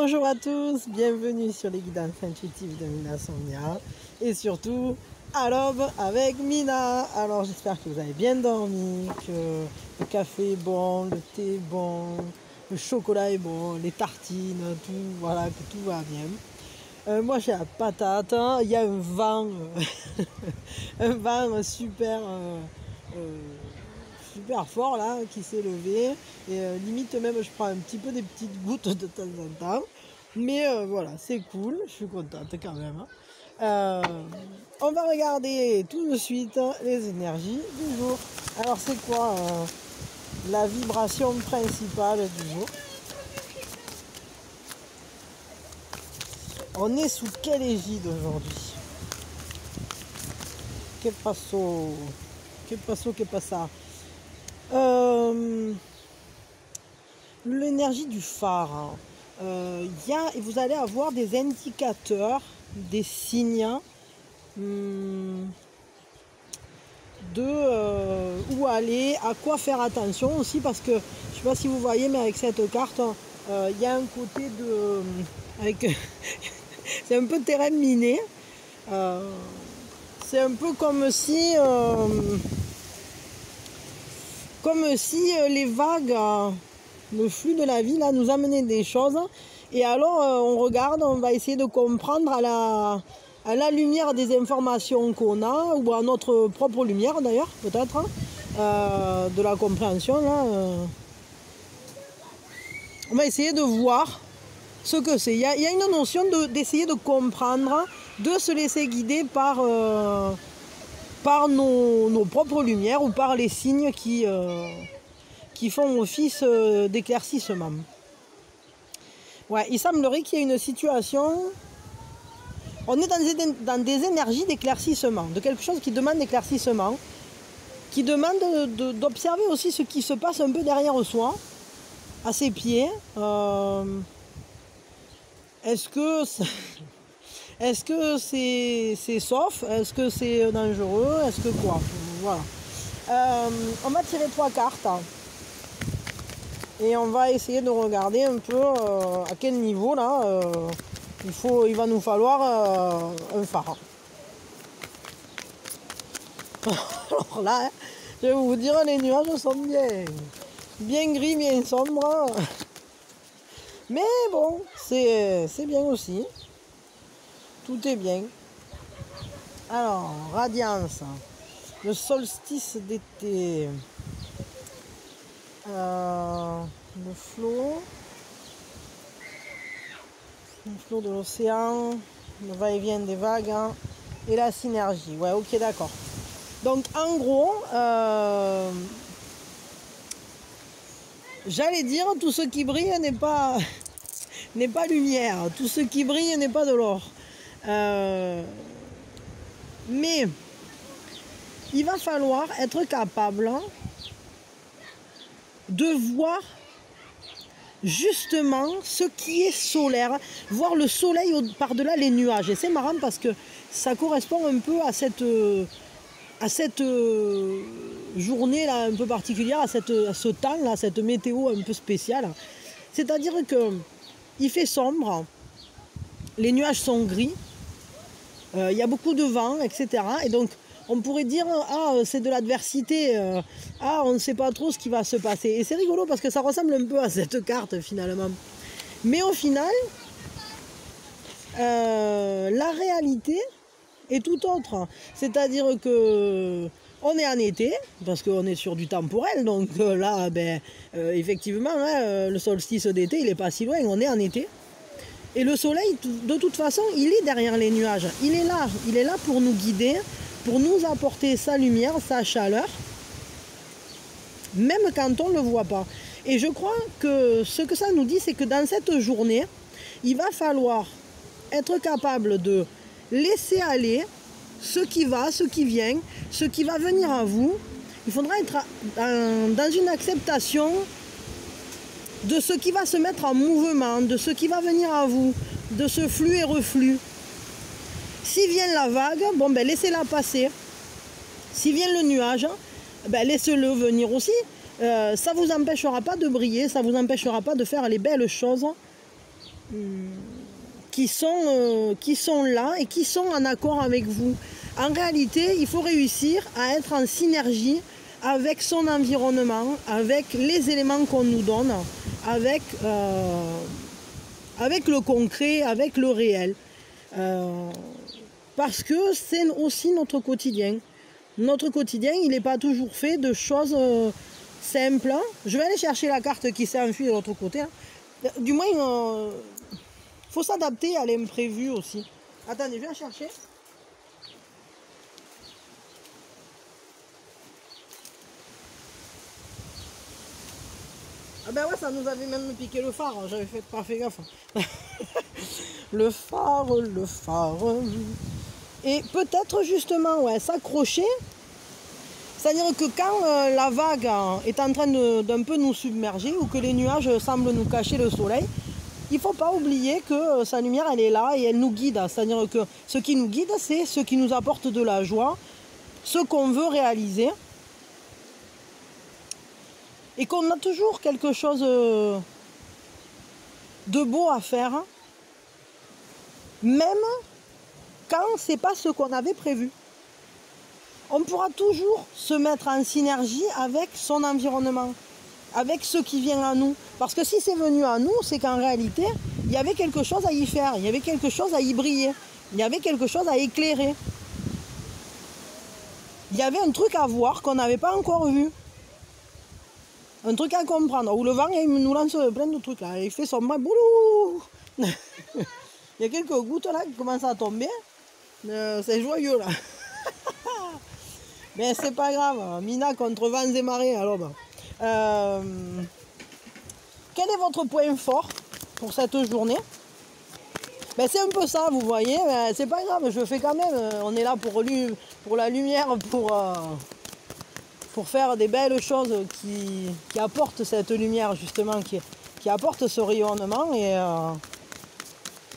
Bonjour à tous, bienvenue sur les guidances intuitives de Mina Sonia et surtout à l'aube avec Mina. Alors j'espère que vous avez bien dormi, que le café est bon, le thé est bon, le chocolat est bon, les tartines, tout, voilà, que tout va bien. Moi j'ai la patate, il y a un vent, un vent super, super fort là qui s'est levé et limite même je prends un petit peu des petites gouttes de temps en temps, mais voilà, c'est cool, je suis contente quand même. On va regarder tout de suite les énergies du jour. Alors c'est quoi la vibration principale du jour? On est sous quelle égide aujourd'hui? Que passo? Que passo, que passa? L'énergie du phare. Vous allez avoir des indicateurs, des signes de où aller, à quoi faire attention aussi, parce que je ne sais pas si vous voyez, mais avec cette carte, il y a un côté de... c'est un peu terrain miné. C'est un peu comme si les vagues, le flux de la vie là, nous amenaient des choses. Et alors on regarde, on va essayer de comprendre à la lumière des informations qu'on a, ou à notre propre lumière d'ailleurs, peut-être, de la compréhension là. On va essayer de voir ce que c'est. Il y a une notion d'essayer de comprendre, de se laisser guider par nos propres lumières, ou par les signes qui font office d'éclaircissement. Ouais, il semblerait qu'il y ait une situation... On est dans des énergies d'éclaircissement, de quelque chose qui demande d'éclaircissement, qui demande d'observer aussi ce qui se passe un peu derrière soi, à ses pieds. Est-ce que c'est sauf? Est-ce que c'est dangereux? Est-ce que quoi? Voilà. On va tirer 3 cartes. Et on va essayer de regarder un peu à quel niveau là il va nous falloir un phare. Alors là, je vais vous dire, les nuages sont bien gris, bien sombres. Mais bon, c'est bien aussi. Tout est bien. Alors, radiance, le solstice d'été, le flot de l'océan, le va-et-vient des vagues, hein, et la synergie. Ouais, ok, d'accord. Donc, en gros, j'allais dire, tout ce qui brille n'est pas lumière, tout ce qui brille n'est pas de l'or. Mais il va falloir être capable de voir justement ce qui est solaire, voir le soleil par-delà les nuages. Et c'est marrant parce que ça correspond un peu à cette journée là un peu particulière, à ce temps là, cette météo un peu spéciale. C'est-à-dire que il fait sombre, les nuages sont gris, il y a beaucoup de vent, etc. Et donc on pourrait dire, c'est de l'adversité, on ne sait pas trop ce qui va se passer. Et c'est rigolo parce que ça ressemble un peu à cette carte finalement. Mais au final, la réalité est tout autre. C'est-à-dire que on est en été, parce qu'on est sur du temporel, donc là, effectivement, le solstice d'été, il n'est pas si loin, on est en été. Et le soleil, de toute façon, il est derrière les nuages. Il est là pour nous guider, pour nous apporter sa lumière, sa chaleur, même quand on ne le voit pas. Et je crois que ce que ça nous dit, c'est que dans cette journée, il va falloir être capable de laisser aller ce qui va, ce qui vient, ce qui va venir à vous. Il faudra être dans une acceptation de ce qui va se mettre en mouvement, de ce qui va venir à vous, de ce flux et reflux. Si vient la vague, laissez-la passer. Si vient le nuage, laissez-le venir aussi. Ça ne vous empêchera pas de briller, ça ne vous empêchera pas de faire les belles choses qui sont là et qui sont en accord avec vous. En réalité, il faut réussir à être en synergie avec son environnement, avec les éléments qu'on nous donne, avec le concret, avec le réel. Parce que c'est aussi notre quotidien. Notre quotidien, il n'est pas toujours fait de choses simples. Je vais aller chercher la carte qui s'est enfuie de l'autre côté. Du moins, il faut s'adapter à l'imprévu aussi. Attendez, je vais la chercher. Ah ben ouais, ça nous avait même piqué le phare, j'avais pas fait gaffe. Le phare. Et peut-être justement, ouais, s'accrocher. C'est-à-dire que quand la vague est en train d'un peu nous submerger ou que les nuages semblent nous cacher le soleil, il ne faut pas oublier que sa lumière, elle est là et elle nous guide. C'est-à-dire que ce qui nous guide, c'est ce qui nous apporte de la joie, ce qu'on veut réaliser. Et qu'on a toujours quelque chose de beau à faire, même quand ce n'est pas ce qu'on avait prévu. On pourra toujours se mettre en synergie avec son environnement, avec ce qui vient à nous. Parce que si c'est venu à nous, c'est qu'en réalité, il y avait quelque chose à y faire, il y avait quelque chose à y briller, il y avait quelque chose à éclairer. Il y avait un truc à voir qu'on n'avait pas encore vu. Un truc à comprendre. Où le vent, il nous lance plein de trucs là. Il fait son mal. Boulou. Il y a quelques gouttes là qui commencent à tomber. C'est joyeux là. Mais c'est pas grave. Mina contre vents et marées à l'aube. Quel est votre point fort pour cette journée? Ben, c'est un peu ça, vous voyez. C'est pas grave, je fais quand même. On est là pour la lumière, pour faire des belles choses qui apportent cette lumière justement, qui apportent ce rayonnement. Et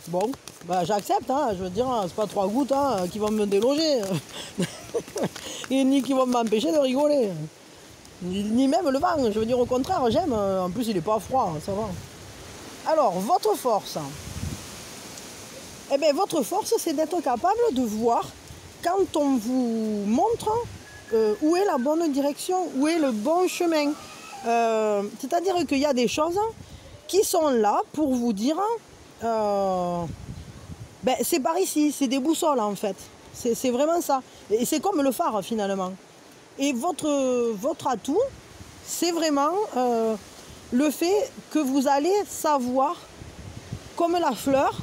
bon, bah, j'accepte, hein, je veux dire, c'est pas 3 gouttes qui vont me déloger, et ni qui vont m'empêcher de rigoler, ni même le vent, je veux dire, au contraire, j'aime, en plus il est pas froid, ça va. Alors, votre force, eh bien, votre force, c'est d'être capable de voir quand on vous montre où est la bonne direction, où est le bon chemin. C'est-à-dire qu'il y a des choses qui sont là pour vous dire c'est par ici, c'est des boussoles en fait. C'est vraiment ça. Et c'est comme le phare finalement. Et votre atout, c'est vraiment le fait que vous allez savoir, comme la fleur,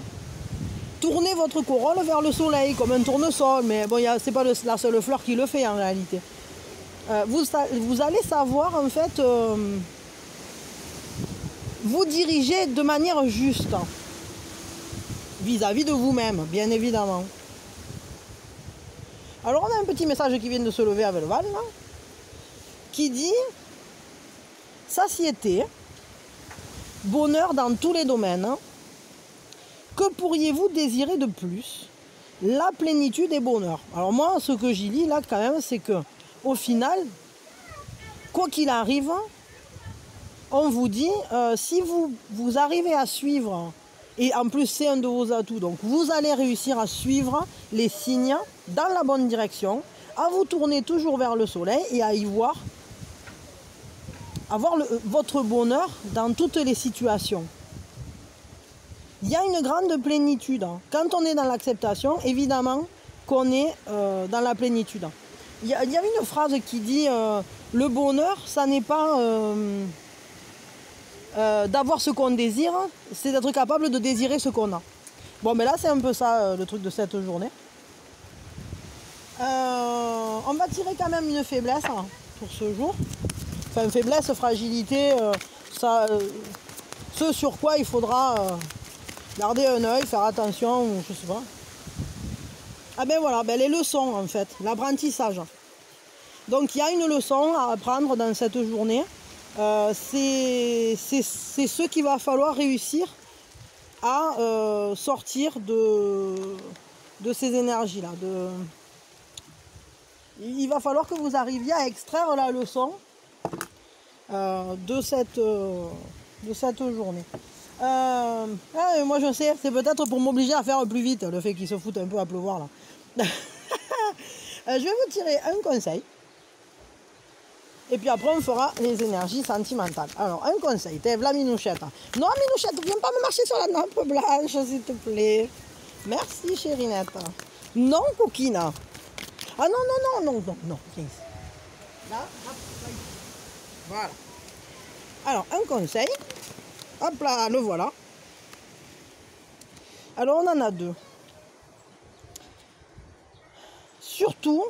tourner votre corolle vers le soleil, comme un tournesol. Mais bon, c'est pas la seule fleur qui le fait en réalité. Vous allez savoir en fait vous diriger de manière juste vis-à-vis de vous-même, bien évidemment. Alors on a un petit message qui vient de se lever avec le Val, qui dit satiété, bonheur dans tous les domaines. Que pourriez-vous désirer de plus? La plénitude et bonheur. Alors moi, ce que j'y lis là quand même, c'est que au final, quoi qu'il arrive, on vous dit, si vous arrivez à suivre, et en plus c'est un de vos atouts, donc vous allez réussir à suivre les signes dans la bonne direction, à vous tourner toujours vers le soleil et à y voir, avoir votre bonheur dans toutes les situations. Il y a une grande plénitude. Quand on est dans l'acceptation, évidemment qu'on est dans la plénitude. Il y a une phrase qui dit le bonheur, ça n'est pas d'avoir ce qu'on désire, c'est d'être capable de désirer ce qu'on a. Bon, mais là, c'est un peu ça le truc de cette journée. On va tirer quand même une faiblesse pour ce jour. Enfin, faiblesse, fragilité, ce sur quoi il faudra garder un œil, faire attention, ou je sais pas. Ah ben voilà, les leçons en fait, l'apprentissage. Donc il y a une leçon à apprendre dans cette journée. C'est ce qu'il va falloir réussir à sortir de ces énergies-là. Il va falloir que vous arriviez à extraire la leçon de cette journée. Moi je sais, c'est peut-être pour m'obliger à faire plus vite, le fait qu'il se foute un peu à pleuvoir là. Je vais vous tirer un conseil. Et puis après, on fera les énergies sentimentales. Alors, un conseil, t'es la Minouchette. Non, Minouchette, viens pas me marcher sur la nappe blanche, s'il te plaît. Merci, chérinette. Non, coquine. Ah non, non, viens ici. Là, hop, là, ici. Voilà. Alors, un conseil. Hop là, le voilà. Alors, on en a deux. Surtout,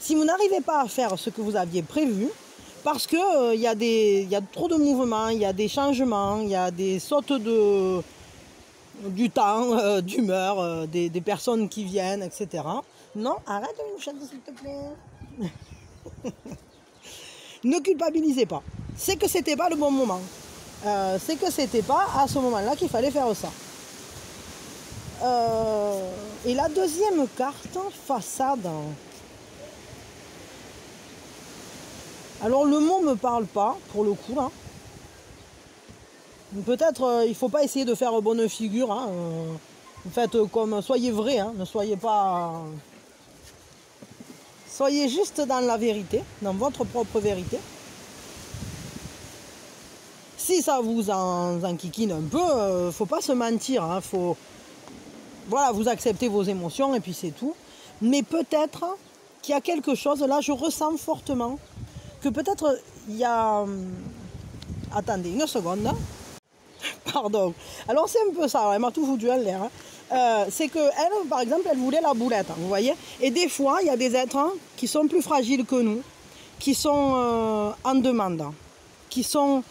si vous n'arrivez pas à faire ce que vous aviez prévu, parce que y a trop de mouvements, il y a des changements, il y a des sautes du temps, d'humeur, des personnes qui viennent, etc. Non, arrête une chatte, s'il te plaît. Ne culpabilisez pas. C'est que c'était pas le bon moment. C'est que c'était pas à ce moment-là qu'il fallait faire ça. Et la deuxième carte, façade. Alors le mot me parle pas pour le coup là. Peut-être il ne faut pas essayer de faire bonne figure. Hein. Faites comme soyez vrai, hein. Ne soyez pas. Soyez juste dans la vérité, dans votre propre vérité. Si ça vous enquiquine un peu, faut pas se mentir. Hein. Faut, voilà, vous acceptez vos émotions et puis c'est tout. Mais peut-être qu'il y a quelque chose, là je ressens fortement, que peut-être il y a... Attendez, une seconde. Pardon. Alors c'est un peu ça, elle m'a tout foutu en l'air. Hein. C'est que elle, par exemple, elle voulait la boulette, vous voyez. Et des fois, il y a des êtres qui sont plus fragiles que nous, qui sont en demande, qui sont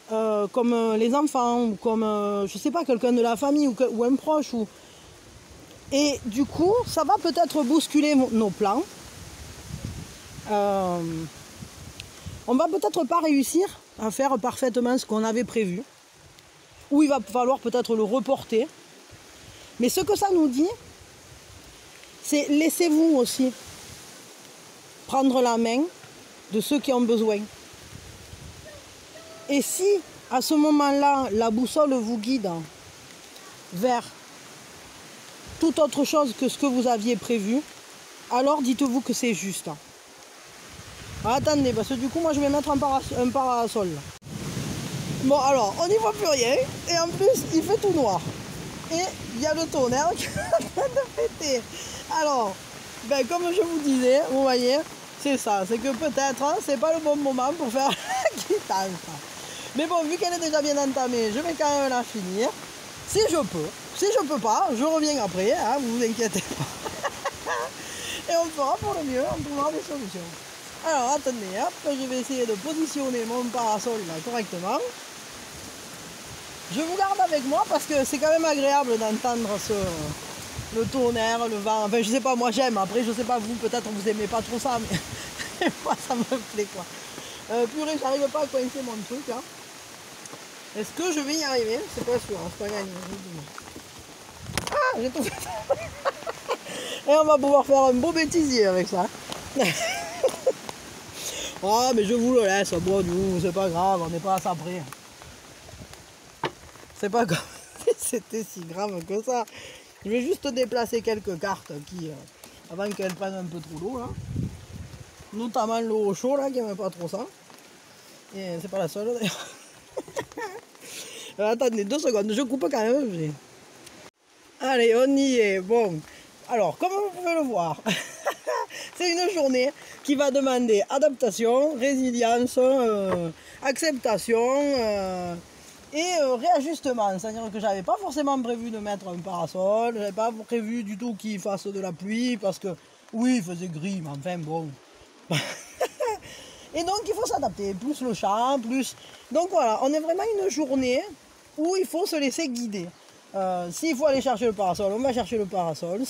comme les enfants, ou comme, je sais pas, quelqu'un de la famille, ou un proche. Et du coup, ça va peut-être bousculer nos plans. On va peut-être pas réussir à faire parfaitement ce qu'on avait prévu. Ou il va falloir peut-être le reporter. Mais ce que ça nous dit, c'est laissez-vous aussi prendre la main de ceux qui ont besoin. Et si, à ce moment-là, la boussole vous guide vers toute autre chose que ce que vous aviez prévu, alors dites-vous que c'est juste. Attendez, parce que du coup, moi, je vais mettre un parasol. Bon, alors, on n'y voit plus rien. Et en plus, il fait tout noir. Et il y a le tonnerre qui est en train de péter. Alors, comme je vous disais, vous voyez, c'est ça. C'est que peut-être, hein, c'est pas le bon moment pour faire la quittance. Mais bon, vu qu'elle est déjà bien entamée, je vais quand même la finir. Si je peux. Si je peux pas, je reviens après, hein, vous inquiétez pas. Et on fera pour le mieux, on trouvera des solutions. Alors, attendez, hop, je vais essayer de positionner mon parasol là correctement. Je vous garde avec moi parce que c'est quand même agréable d'entendre le tonnerre, le vent. Enfin, je sais pas, moi j'aime. Après, je sais pas, vous, peut-être vous aimez pas trop ça, mais moi ça me plaît quoi. Purée, j'arrive pas à coincer mon truc là. Est-ce que je vais y arriver? C'est pas sûr, hein, c'est pas gagné. Ah, j'ai tout fait. Et on va pouvoir faire un beau bêtisier avec ça. Oh, mais je vous le laisse, bon, nous, c'est pas grave, on n'est pas à ça près. C'est pas comme si c'était si grave que ça. Je vais juste déplacer quelques cartes avant qu'elles prennent un peu trop l'eau, là. Notamment l'eau au chaud, là, qui n'aime pas trop ça. Et c'est pas la seule, d'ailleurs. Attendez 2 secondes, je coupe quand même. Allez, on y est. Bon, alors, comme vous pouvez le voir, c'est une journée qui va demander adaptation, résilience, acceptation et réajustement. C'est-à-dire que j'avais pas forcément prévu de mettre un parasol, j'avais pas prévu du tout qu'il fasse de la pluie parce que oui, il faisait gris, mais enfin bon. Et donc il faut s'adapter, plus le champ, plus... Donc voilà, on est vraiment une journée où il faut se laisser guider. S'il faut aller chercher le parasol, on va chercher le parasol.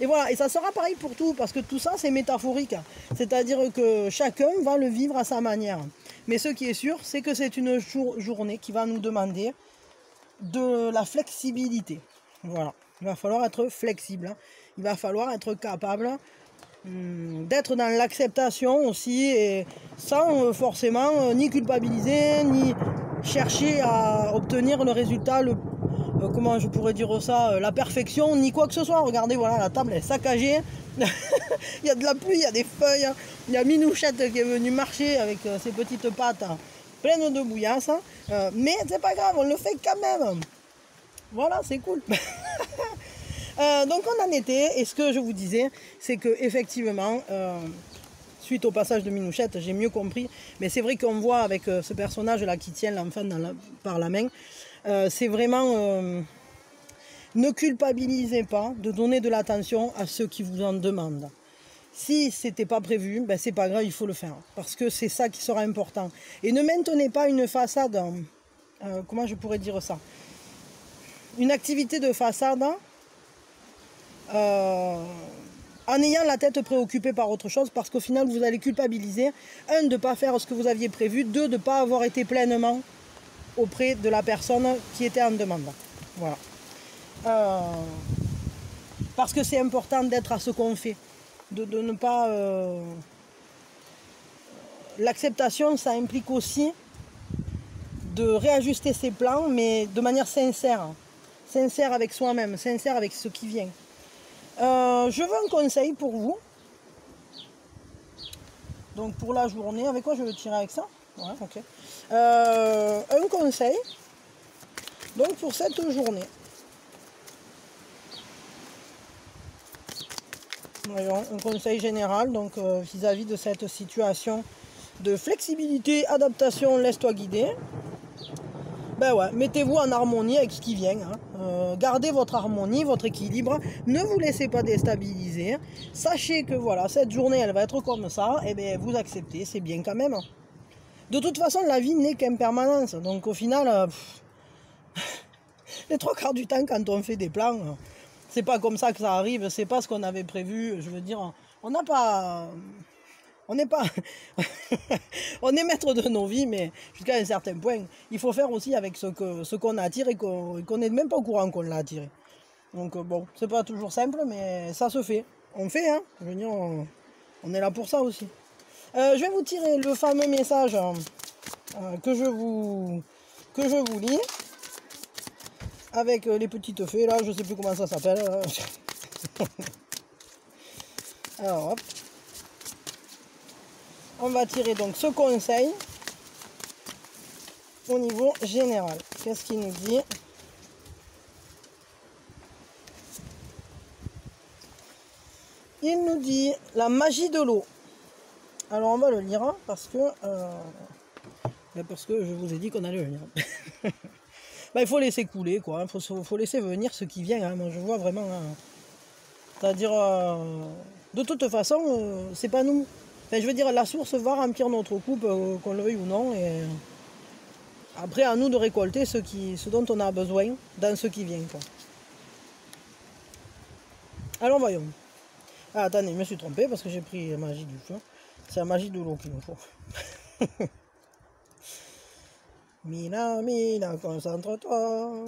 Et voilà, et ça sera pareil pour tout, parce que tout ça c'est métaphorique. C'est-à-dire que chacun va le vivre à sa manière. Mais ce qui est sûr, c'est que c'est une journée qui va nous demander de la flexibilité. Voilà, il va falloir être flexible, hein. Il va falloir être capable d'être dans l'acceptation aussi, et sans forcément ni culpabiliser, ni... chercher à obtenir le résultat, comment je pourrais dire ça, la perfection, ni quoi que ce soit. Regardez, voilà, la table est saccagée. Il y a de la pluie, il y a des feuilles. Il y a Minouchette qui est venue marcher avec ses petites pattes pleines de bouillasse. Mais c'est pas grave, on le fait quand même. Voilà, c'est cool. Donc on en était, et ce que je vous disais, c'est que effectivement, suite au passage de Minouchette, j'ai mieux compris. Mais c'est vrai qu'on voit avec ce personnage-là qui tient l'enfant par la main, c'est vraiment... ne culpabilisez pas de donner de l'attention à ceux qui vous en demandent. Si c'était pas prévu, ben c'est pas grave, il faut le faire. Parce que c'est ça qui sera important. Et ne maintenez pas une façade, comment je pourrais dire ça, une activité de façade en ayant la tête préoccupée par autre chose, parce qu'au final vous allez culpabiliser, un, de ne pas faire ce que vous aviez prévu, deux, de ne pas avoir été pleinement auprès de la personne qui était en demande. Voilà. Parce que c'est important d'être à ce qu'on fait, de ne pas... L'acceptation, ça implique aussi de réajuster ses plans, mais de manière sincère. Sincère avec soi-même, sincère avec ce qui vient. Je veux un conseil pour vous. Donc pour la journée, avec quoi je vais tirer avec ça? Ouais, ok. Un conseil, donc pour cette journée. Voyons, un conseil général, donc vis-à-vis de cette situation de flexibilité, adaptation, laisse-toi guider. Ben ouais, mettez-vous en harmonie avec ce qui vient. Hein. Gardez votre harmonie, votre équilibre. Ne vous laissez pas déstabiliser. Sachez que voilà, cette journée, elle va être comme ça. Et bien, vous acceptez, c'est bien quand même. De toute façon, la vie n'est qu'impermanence. Donc au final, les 3/4 du temps, quand on fait des plans, c'est pas comme ça que ça arrive. C'est pas ce qu'on avait prévu. Je veux dire, on n'a pas... On n'est pas... on est maître de nos vies, mais jusqu'à un certain point, il faut faire aussi avec ce qu'on attire et qu'on n'est même pas au courant qu'on l'a attiré. Donc bon, c'est pas toujours simple, mais ça se fait. On fait, hein. Je veux dire, on est là pour ça aussi. Je vais vous tirer le fameux message que je vous lis. Avec les petites fées, là, je sais plus comment ça s'appelle. Alors, hop. On va tirer donc ce conseil au niveau général. Qu'est-ce qu'il nous dit? Il nous dit la magie de l'eau. Alors on va le lire hein, parce que je vous ai dit qu'on allait le lire. Ben, il faut laisser couler quoi. Faut laisser venir ce qui vient. Hein. Moi je vois vraiment. Hein. C'est-à-dire de toute façon c'est pas nous. Enfin, je veux dire, la source va remplir notre coupe, qu'on le veuille ou non, et après à nous de récolter ce dont on a besoin dans ce qui vient. Quoi. Alors voyons. Ah, attendez, je me suis trompé parce que j'ai pris la magie du feu. C'est la magie de l'eau qu'il nous faut. Mina, concentre-toi.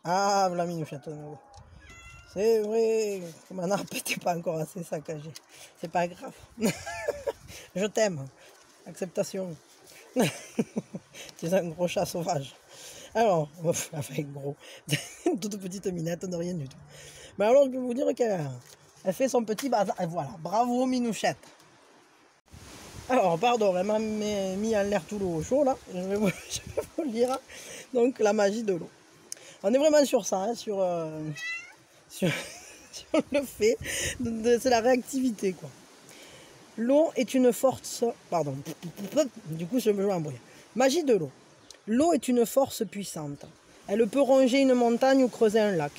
Ah, voilà Minouchette. C'est vrai, mon arbre n'était pas encore assez saccagé. C'est pas grave. Je t'aime. Acceptation. Tu es un gros chat sauvage. Alors, enfin gros. Une toute petite minette de rien du tout. Mais alors, je peux vous dire qu'elle fait son petit bazar. Et voilà, bravo Minouchette. Alors, pardon, elle m'a mis en l'air tout l'eau au chaud là. Je vais vous le lire. Donc, la magie de l'eau. On est vraiment sur ça, hein, sur le fait, c'est la réactivité quoi. L'eau est une force, pardon, du coup je me joue en bruit. Magie de l'eau. L'eau est une force puissante. Elle peut ronger une montagne ou creuser un lac.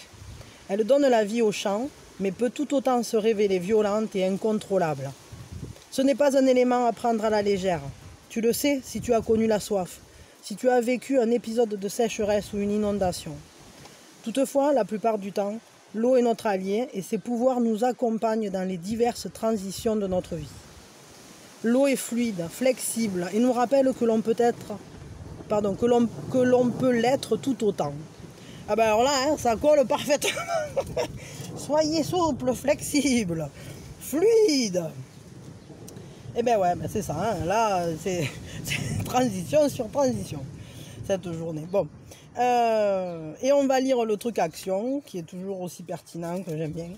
Elle donne la vie aux champs, mais peut tout autant se révéler violente et incontrôlable. Ce n'est pas un élément à prendre à la légère. Tu le sais si tu as connu la soif, si tu as vécu un épisode de sécheresse ou une inondation. Toutefois, la plupart du temps, l'eau est notre allié et ses pouvoirs nous accompagnent dans les diverses transitions de notre vie. L'eau est fluide, flexible et nous rappelle que l'on peut l'être tout autant. Ah ben alors là, hein, ça colle parfaitement. Soyez souple, flexible, fluide. Eh ben ouais, ben c'est ça, hein. Là, c'est transition sur transition, cette journée. Bon, et on va lire le truc action, qui est toujours aussi pertinent, que j'aime bien.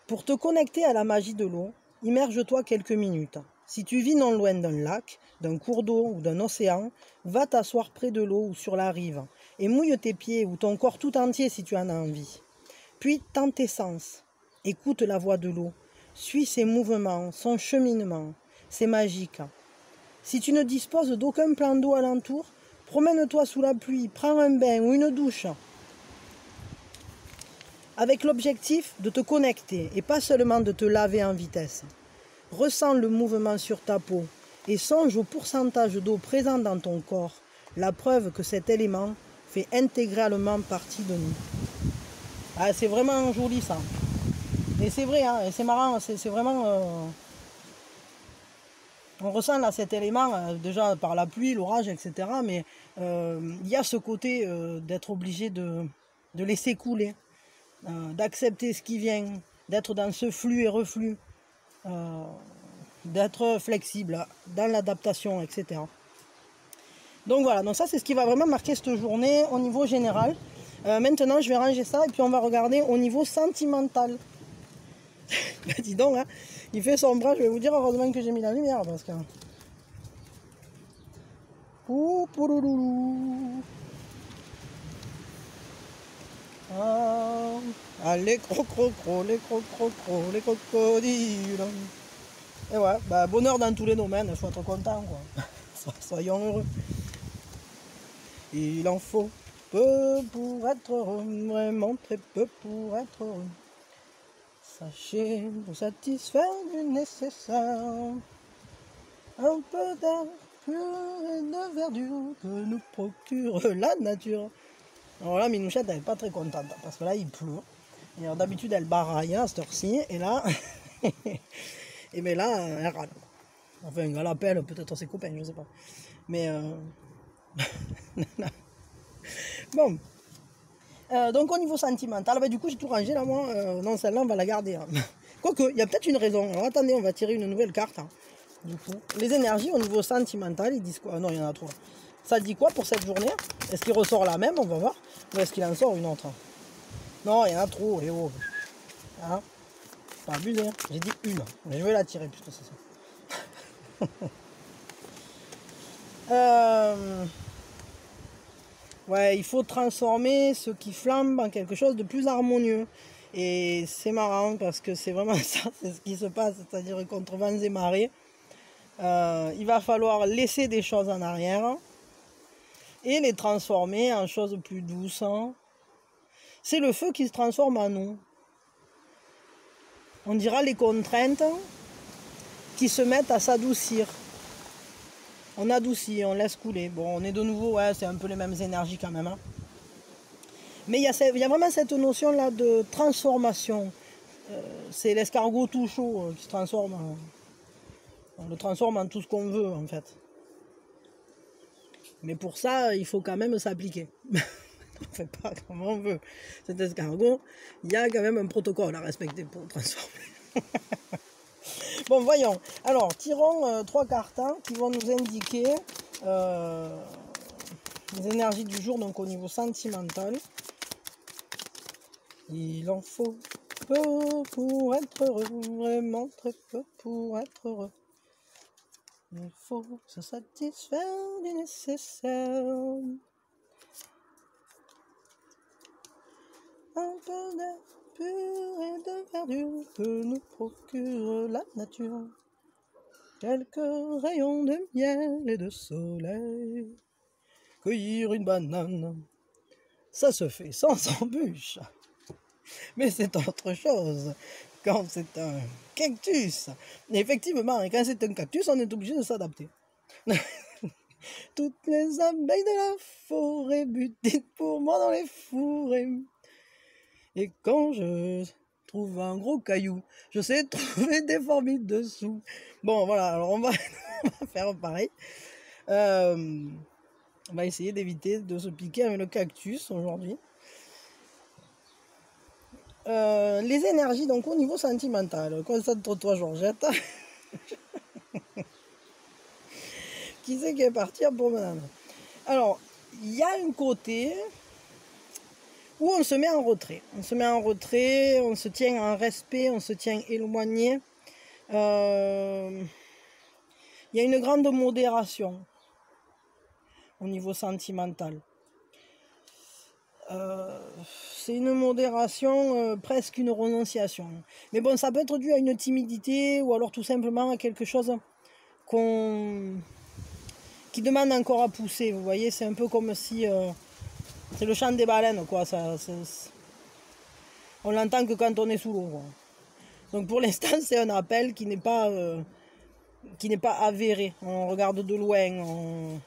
Pour te connecter à la magie de l'eau, immerge-toi quelques minutes. Si tu vis non loin d'un lac, d'un cours d'eau ou d'un océan, va t'asseoir près de l'eau ou sur la rive et mouille tes pieds ou ton corps tout entier si tu en as envie. Puis tends tes sens. Écoute la voix de l'eau. Suis ses mouvements, son cheminement. C'est magique. Si tu ne disposes d'aucun plan d'eau alentour, promène-toi sous la pluie, prends un bain ou une douche. Avec l'objectif de te connecter et pas seulement de te laver en vitesse. Ressens le mouvement sur ta peau et songe au pourcentage d'eau présent dans ton corps, la preuve que cet élément fait intégralement partie de nous. Ah, c'est vraiment joli ça. Et c'est vrai, hein, c'est marrant, c'est vraiment... on ressent là cet élément, déjà par la pluie, l'orage, etc. Mais il y a ce côté d'être obligé de laisser couler, d'accepter ce qui vient, d'être dans ce flux et reflux, d'être flexible dans l'adaptation, etc. Donc voilà, donc ça c'est ce qui va vraiment marquer cette journée au niveau général. Maintenant je vais ranger ça et puis on va regarder au niveau sentimental. Dis donc, hein, il fait sombre, je vais vous dire, heureusement que j'ai mis la lumière parce que... Ah, les crocrocros, les crocrocros, les crocodiles. Et ouais, bah, bonheur dans tous les domaines, il faut être content, quoi. Soyons heureux. Il en faut peu pour être heureux, vraiment très peu pour être heureux. Sachez vous satisfaire du nécessaire. Un peu d'air pur et de verdure que nous procure la nature. Alors là, Minouchette, elle n'est pas très contente parce que là, il pleut. Et d'habitude, elle baraille à cette heure-ci. Et là, et mais là, elle râle. Enfin, elle appelle peut-être ses copains, je ne sais pas. Mais bon. Donc au niveau sentimental, bah, du coup j'ai tout rangé là moi, non celle-là on va la garder. Hein. Quoique, il y a peut-être une raison. Alors attendez, on va tirer une nouvelle carte. Hein. Du coup, les énergies au niveau sentimental, ils disent quoi? Non, il y en a trop. Ça dit quoi pour cette journée? Est-ce qu'il ressort la même? On va voir. Ou est-ce qu'il en sort une autre? Non, il y en a trop. Et oh. Hein, pas abusé. Hein. J'ai dit une. Mais je vais la tirer puisque c'est ça. Ouais, il faut transformer ce qui flambe en quelque chose de plus harmonieux. Et c'est marrant parce que c'est vraiment ça, c'est ce qui se passe, c'est-à-dire contre vents et marées. Il va falloir laisser des choses en arrière et les transformer en choses plus douces. C'est le feu qui se transforme en eau. On dira les contraintes qui se mettent à s'adoucir. On adoucit, on laisse couler. Bon, on est de nouveau, ouais, c'est un peu les mêmes énergies quand même. Hein. Mais il y a vraiment cette notion-là de transformation. C'est l'escargot tout chaud qui se transforme. On le transforme en tout ce qu'on veut, en fait. Mais pour ça, il faut quand même s'appliquer. On ne fait pas comme on veut. Cet escargot, il y a quand même un protocole à respecter pour le transformer. Bon, voyons. Alors, tirons 3 cartes hein, qui vont nous indiquer les énergies du jour, donc au niveau sentimental. Il en faut peu pour être heureux, vraiment très peu pour être heureux. Il faut se satisfaire du nécessaire. Un peu d'air pur et de verdure que nous procure la nature. Quelques rayons de miel et de soleil. Cueillir une banane, ça se fait sans embûche. Mais c'est autre chose quand c'est un cactus. Et effectivement, quand c'est un cactus, on est obligé de s'adapter. Toutes les abeilles de la forêt butinent pour moi dans les fourrés. Et quand je trouve un gros caillou, je sais trouver des fourmis dessous. Bon, voilà, alors on va faire pareil. On va essayer d'éviter de se piquer avec le cactus aujourd'hui. les énergies, donc au niveau sentimental, concentre-toi Georgette. Qui c'est qui est parti en promenade? Alors, il y a un côté où on se met en retrait. On se met en retrait, on se tient en respect, on se tient éloigné. Il y a une grande modération au niveau sentimental. C'est une modération, presque une renonciation. Mais bon, ça peut être dû à une timidité ou alors tout simplement à quelque chose qui demande encore à pousser. Vous voyez, c'est un peu comme si... c'est le chant des baleines, quoi. On l'entend que quand on est sous l'eau. Donc pour l'instant, c'est un appel qui n'est pas avéré. On regarde de loin.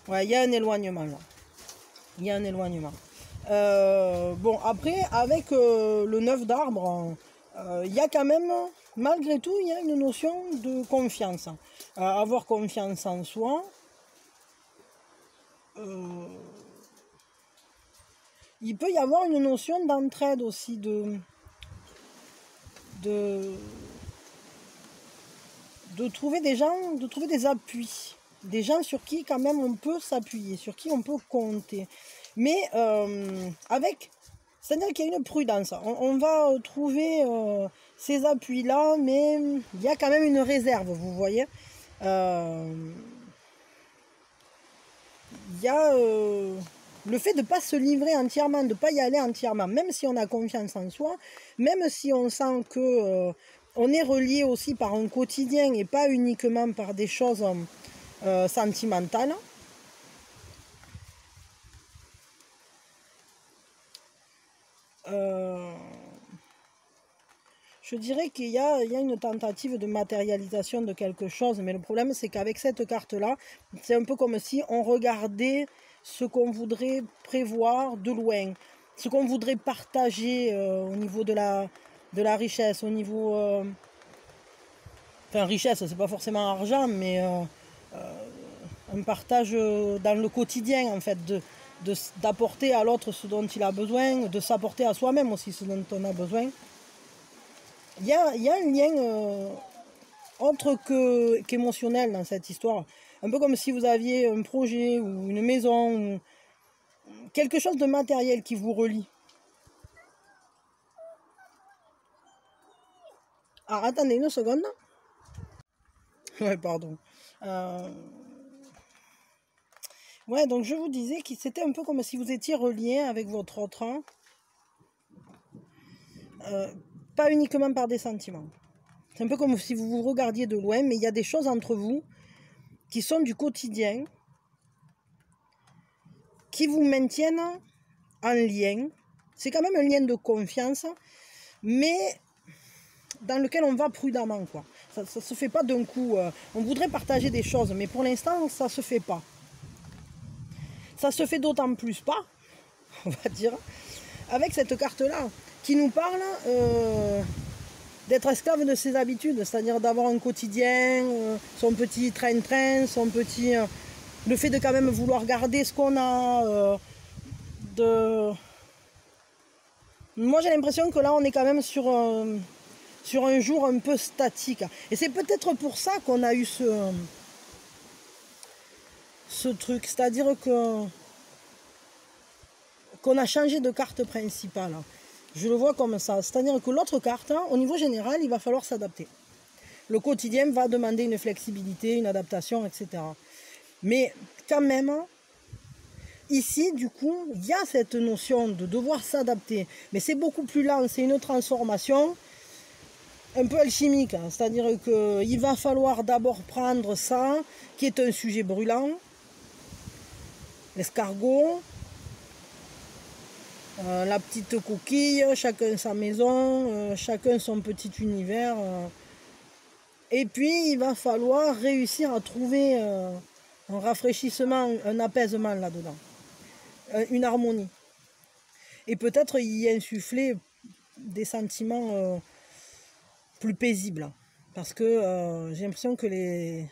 Ouais, il y a un éloignement là. Il y a un éloignement. Bon, après, avec le 9 d'arbre, il y a quand même, malgré tout, il y a une notion de confiance. Avoir confiance en soi. Il peut y avoir une notion d'entraide aussi, de trouver des gens, de trouver des appuis. Des gens sur qui quand même on peut s'appuyer, sur qui on peut compter. Mais c'est-à-dire qu'il y a une prudence. On va trouver ces appuis-là, mais il y a quand même une réserve, vous voyez. Il y a le fait de ne pas se livrer entièrement, de ne pas y aller entièrement, même si on a confiance en soi, même si on sent que on est relié aussi par un quotidien et pas uniquement par des choses sentimentales. Je dirais qu'il y a une tentative de matérialisation de quelque chose, mais le problème c'est qu'avec cette carte-là, c'est un peu comme si on regardait ce qu'on voudrait prévoir de loin, ce qu'on voudrait partager au niveau de la richesse, au niveau... enfin, richesse, c'est pas forcément argent, mais un partage dans le quotidien, en fait, d'apporter à l'autre ce dont il a besoin, de s'apporter à soi-même aussi ce dont on a besoin. Il y a un lien autre qu'émotionnel dans cette histoire. Un peu comme si vous aviez un projet ou une maison, ou quelque chose de matériel qui vous relie. Ah, attendez une seconde. Ouais, pardon. Ouais, donc je vous disais que c'était un peu comme si vous étiez relié avec votre autre. Pas uniquement par des sentiments. C'est un peu comme si vous vous regardiez de loin, mais il y a des choses entre vous qui sont du quotidien, qui vous maintiennent en lien. C'est quand même un lien de confiance, mais dans lequel on va prudemment, quoi. Ça ne se fait pas d'un coup. On voudrait partager des choses, mais pour l'instant, ça ne se fait pas. Ça se fait d'autant plus pas, on va dire, avec cette carte-là, qui nous parle d'être esclave de ses habitudes, c'est-à-dire d'avoir un quotidien, son petit train-train, son petit... le fait de quand même vouloir garder ce qu'on a, Moi j'ai l'impression que là on est quand même sur un jour un peu statique. Et c'est peut-être pour ça qu'on a eu ce truc, c'est-à-dire qu'on a changé de carte principale. Je le vois comme ça, c'est-à-dire que l'autre carte, au niveau général, il va falloir s'adapter. Le quotidien va demander une flexibilité, une adaptation, etc. Mais quand même, ici, du coup, il y a cette notion de devoir s'adapter. Mais c'est beaucoup plus lent, c'est une transformation un peu alchimique. C'est-à-dire qu'il va falloir d'abord prendre ça, qui est un sujet brûlant, l'escargot, la petite coquille, chacun sa maison, chacun son petit univers. Et puis, il va falloir réussir à trouver un rafraîchissement, un apaisement là-dedans, une harmonie. Et peut-être y insuffler des sentiments plus paisibles. Parce que j'ai l'impression que les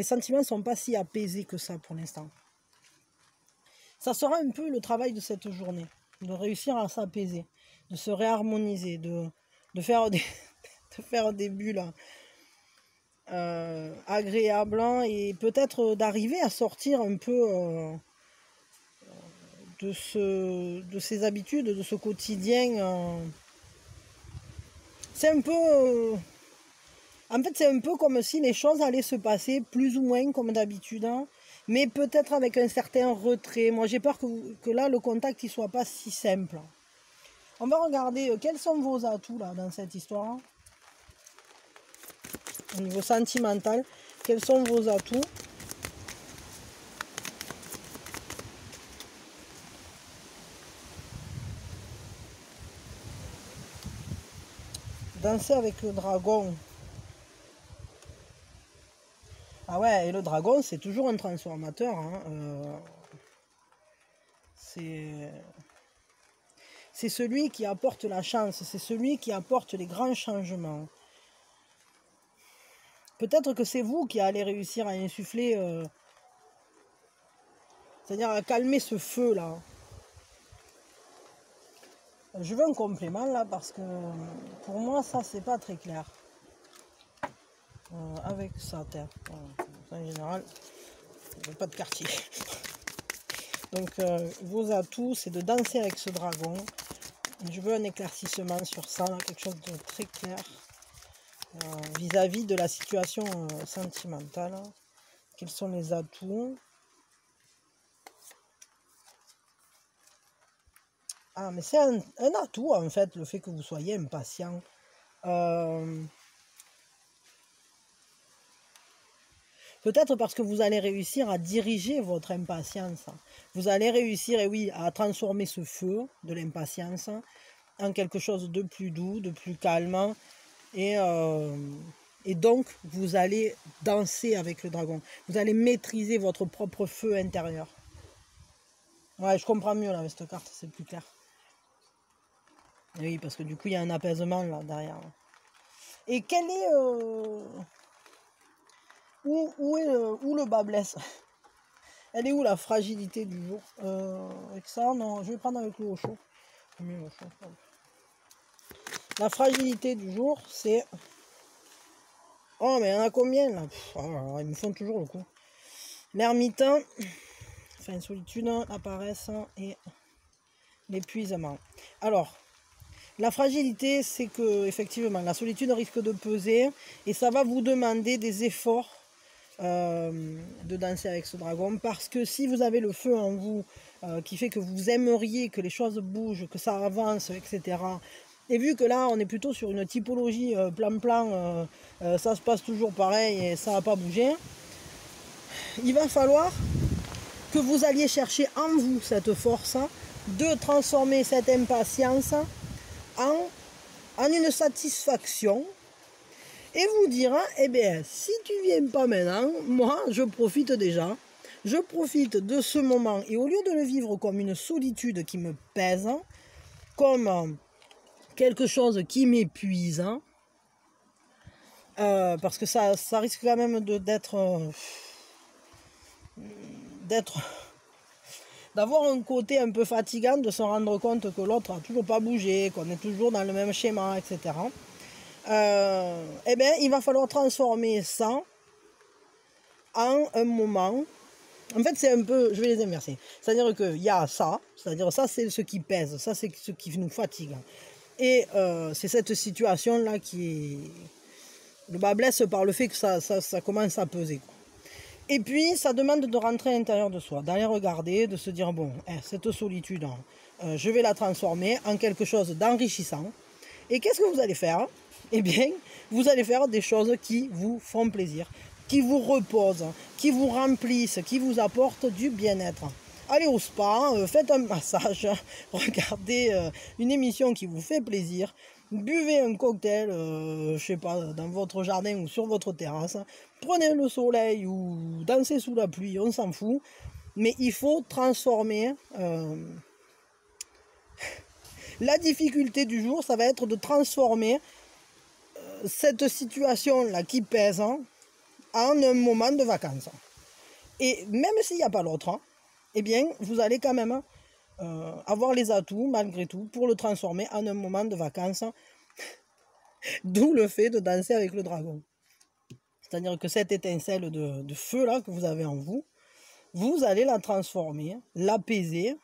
sentiments ne sont pas si apaisés que ça pour l'instant. Ça sera un peu le travail de cette journée, de réussir à s'apaiser, de se réharmoniser, de faire des, de faire des bulles agréables hein, et peut-être d'arriver à sortir un peu de ces habitudes, de ce quotidien. C'est un peu... en fait, c'est un peu comme si les choses allaient se passer plus ou moins comme d'habitude, hein, mais peut-être avec un certain retrait. Moi, j'ai peur que là, le contact ne soit pas si simple. On va regarder quels sont vos atouts là, dans cette histoire. Hein. Au niveau sentimental, quels sont vos atouts? Danser avec le dragon. Ah ouais, et le dragon, c'est toujours un transformateur. Hein. C'est celui qui apporte la chance, c'est celui qui apporte les grands changements. Peut-être que c'est vous qui allez réussir à insuffler, c'est-à-dire à calmer ce feu-là. Je veux un complément là parce que pour moi ça c'est pas très clair. Avec ça, terre. En général, il n'y a pas de quartier. Donc vos atouts c'est de danser avec ce dragon. Je veux un éclaircissement sur ça, quelque chose de très clair vis-à-vis de la situation sentimentale. Quels sont les atouts? Ah, mais c'est un atout, en fait, le fait que vous soyez impatient. Peut-être parce que vous allez réussir à diriger votre impatience. Vous allez réussir, et oui, à transformer ce feu de l'impatience en quelque chose de plus doux, de plus calme. Et donc, vous allez danser avec le dragon. Vous allez maîtriser votre propre feu intérieur. Ouais, je comprends mieux là avec cette carte, c'est plus clair. Et oui, parce que du coup, il y a un apaisement là derrière. Et quel est... où le bas blesse? Elle est où la fragilité du jour? Avec ça, non, je vais prendre avec l'eau au chaud. Mieux au chaud. La fragilité du jour, c'est... Oh, mais il y en a combien là? Oh, ils me font toujours le coup. L'ermite, enfin solitude, la paresse et l'épuisement. Alors, la fragilité, c'est que effectivement, la solitude risque de peser et ça va vous demander des efforts de danser avec ce dragon, parce que si vous avez le feu en vous qui fait que vous aimeriez que les choses bougent, que ça avance, etc. Et vu que là, on est plutôt sur une typologie plan-plan, ça se passe toujours pareil et ça va pas bouger, il va falloir que vous alliez chercher en vous cette force de transformer cette impatience en une satisfaction et vous dire, eh bien, si tu viens pas maintenant, moi, je profite déjà. Je profite de ce moment et au lieu de le vivre comme une solitude qui me pèse, comme quelque chose qui m'épuise, parce que ça risque quand même d'avoir un côté un peu fatigant, de se rendre compte que l'autre n'a toujours pas bougé, qu'on est toujours dans le même schéma, etc. Eh bien, il va falloir transformer ça en un moment. En fait, c'est un peu, je vais les inverser. C'est-à-dire qu'il y a ça, c'est-à-dire ça, c'est ce qui pèse, ça, c'est ce qui nous fatigue. Et c'est cette situation-là qui est... Le bas blesse par le fait que ça commence à peser. Et puis, ça demande de rentrer à l'intérieur de soi, d'aller regarder, de se dire, bon, cette solitude, je vais la transformer en quelque chose d'enrichissant. Et qu'est-ce que vous allez faire? Eh bien, vous allez faire des choses qui vous font plaisir, qui vous reposent, qui vous remplissent, qui vous apportent du bien-être. Allez au spa, faites un massage, regardez une émission qui vous fait plaisir, buvez un cocktail, je sais pas, dans votre jardin ou sur votre terrasse, prenez le soleil ou dansez sous la pluie, on s'en fout, mais il faut transformer... La difficulté du jour, ça va être de transformer cette situation-là qui pèse en un moment de vacances. Et même s'il n'y a pas l'autre, eh bien, vous allez quand même avoir les atouts, malgré tout, pour le transformer en un moment de vacances. D'où le fait de danser avec le dragon. C'est-à-dire que cette étincelle de feu là que vous avez en vous, vous allez la transformer, l'apaiser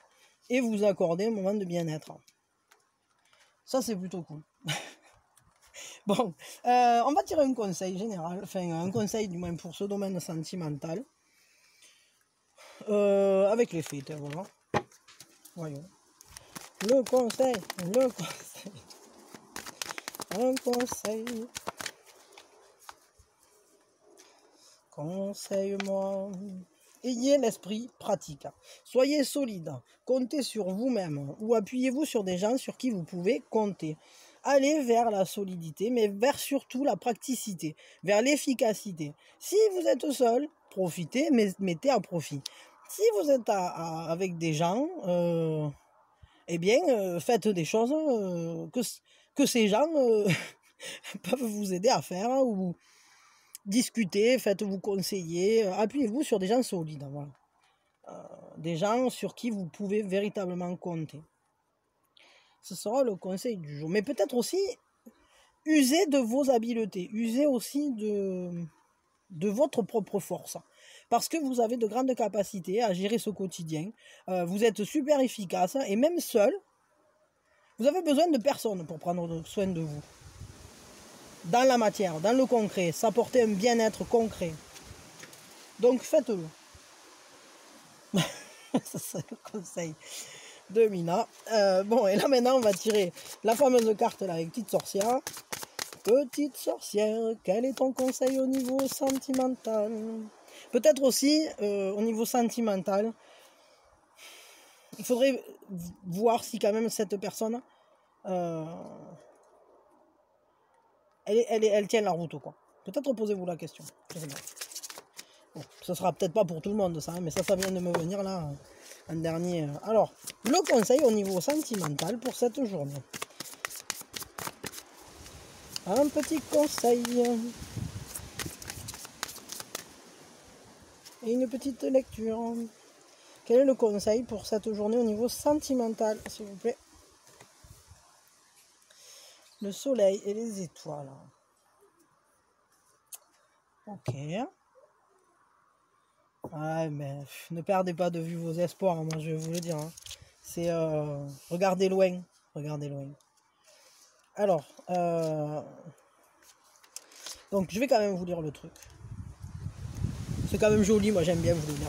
et vous accorder un moment de bien-être. Ça, c'est plutôt cool. Bon, on va tirer un conseil général, enfin un conseil du moins pour ce domaine sentimental. Avec les fêtes, voilà. Voyons. Le conseil. Un conseil. Conseille-moi. Ayez l'esprit pratique. Soyez solide. Comptez sur vous-même ou appuyez-vous sur des gens sur qui vous pouvez compter. Allez vers la solidité, mais vers surtout la praticité, vers l'efficacité. Si vous êtes seul, profitez, mais mettez à profit. Si vous êtes avec des gens, eh bien, faites des choses que ces gens peuvent vous aider à faire ou discutez, faites-vous conseiller, appuyez-vous sur des gens solides, voilà. Des gens sur qui vous pouvez véritablement compter. Ce sera le conseil du jour. Mais peut-être aussi, usez de vos habiletés, usez aussi de votre propre force. Parce que vous avez de grandes capacités à gérer ce quotidien. Vous êtes super efficace et même seul, vous avez besoin de personne pour prendre soin de vous. Dans la matière, dans le concret, s'apporter un bien-être concret. Donc faites-le. Ça c'est le conseil de Mina. Bon, et là maintenant on va tirer la fameuse carte là avec petite sorcière. Petite sorcière, quel est ton conseil au niveau sentimental? Peut-être aussi au niveau sentimental, il faudrait voir si quand même cette personne elle tient la route quoi. Peut-être posez-vous la question. Je sais pas. Bon, ce sera peut-être pas pour tout le monde ça, mais ça vient de me venir là en dernier. Alors, le conseil au niveau sentimental pour cette journée. Un petit conseil. Et une petite lecture. Quel est le conseil pour cette journée au niveau sentimental, s'il vous plaît? Le soleil et les étoiles. Ok. Ouais, mais ne perdez pas de vue vos espoirs, moi je vais vous le dire. Hein. C'est regardez loin. Regardez loin. Alors, donc je vais quand même vous lire le truc. C'est quand même joli, moi j'aime bien vous le lire.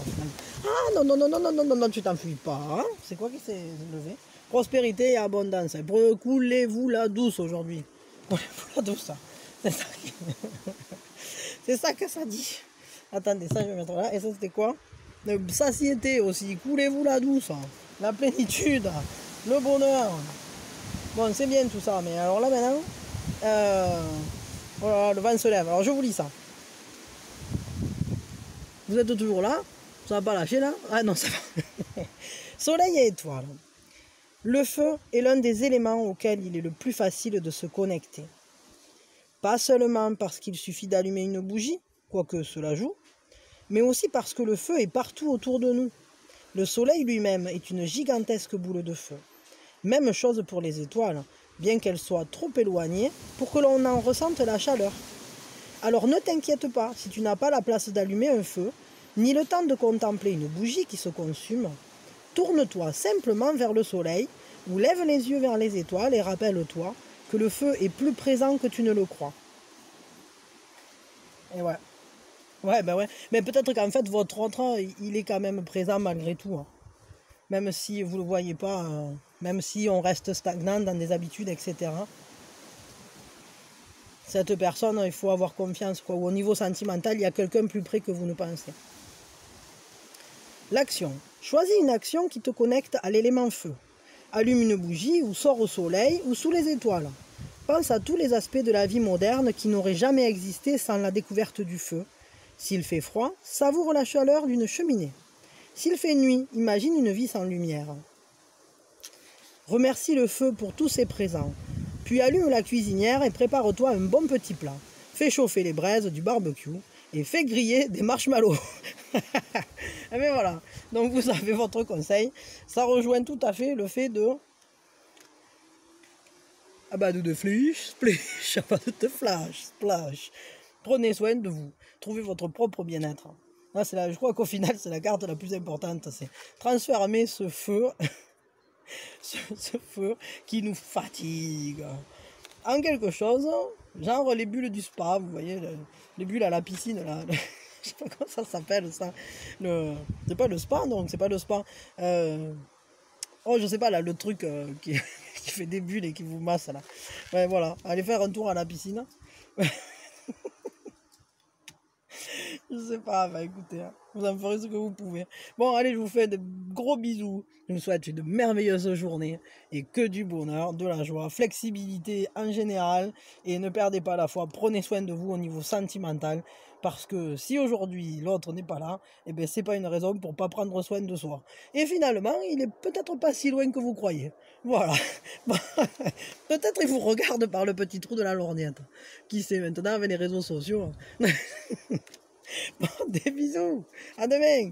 Ah non, tu t'enfuis pas. Hein, c'est quoi qui s'est levé? Prospérité et abondance. Coulez-vous la douce aujourd'hui. Coulez-vous la douce. C'est ça, c'est ça que ça dit. Attendez, ça je vais mettre là. Et ça c'était quoi? Satiété aussi. Coulez-vous la douce. La plénitude. Le bonheur. Bon, c'est bien tout ça. Mais alors là maintenant, voilà, le vent se lève. Alors je vous lis ça. Vous êtes toujours là? Ça va pas lâcher là? Ah non, ça va. Soleil et étoiles. Le feu est l'un des éléments auxquels il est le plus facile de se connecter. Pas seulement parce qu'il suffit d'allumer une bougie, quoique cela joue, mais aussi parce que le feu est partout autour de nous. Le soleil lui-même est une gigantesque boule de feu. Même chose pour les étoiles, bien qu'elles soient trop éloignées pour que l'on en ressente la chaleur. Alors ne t'inquiète pas si tu n'as pas la place d'allumer un feu, ni le temps de contempler une bougie qui se consume. Tourne-toi simplement vers le soleil ou lève les yeux vers les étoiles et rappelle-toi que le feu est plus présent que tu ne le crois. Et ouais. Ouais, ben ouais. Mais peut-être qu'en fait, votre autre, il est quand même présent malgré tout. Hein. Même si vous ne le voyez pas, même si on reste stagnant dans des habitudes, etc. Cette personne, il faut avoir confiance. Quoi. Au niveau sentimental, il y a quelqu'un plus près que vous ne pensez. L'action. Choisis une action qui te connecte à l'élément feu. Allume une bougie ou sors au soleil ou sous les étoiles. Pense à tous les aspects de la vie moderne qui n'auraient jamais existé sans la découverte du feu. S'il fait froid, savoure la chaleur d'une cheminée. S'il fait nuit, imagine une vie sans lumière. Remercie le feu pour tous ses présents. Puis allume la cuisinière et prépare-toi un bon petit plat. Fais chauffer les braises du barbecue et fait griller des marshmallows. Et bien voilà, donc vous avez votre conseil. Ça rejoint tout à fait le fait de... Ah bah de flash, splish, ah bah de flash, splash. Prenez soin de vous, trouvez votre propre bien-être. Là, je crois qu'au final, c'est la carte la plus importante, c'est transformer ce feu, ce feu qui nous fatigue, en quelque chose, genre les bulles du spa, vous voyez, les bulles à la piscine, là. Je sais pas comment ça s'appelle, ça. C'est pas le spa, non, c'est pas le spa. Oh, je sais pas, là, le truc qui, qui fait des bulles et qui vous masse, là. Ouais, voilà, allez faire un tour à la piscine. Je sais pas, bah écoutez, hein, vous en ferez ce que vous pouvez. Bon, allez, je vous fais de gros bisous. Je vous souhaite une merveilleuse journée et que du bonheur, de la joie, flexibilité en général. Et ne perdez pas la foi, prenez soin de vous au niveau sentimental. Parce que si aujourd'hui l'autre n'est pas là, eh bien c'est pas une raison pour pas prendre soin de soi. Et finalement, il est peut-être pas si loin que vous croyez. Voilà. Peut-être il vous regarde par le petit trou de la lorgnette. Qui sait maintenant avec les réseaux sociaux. Bon, des bisous. À demain.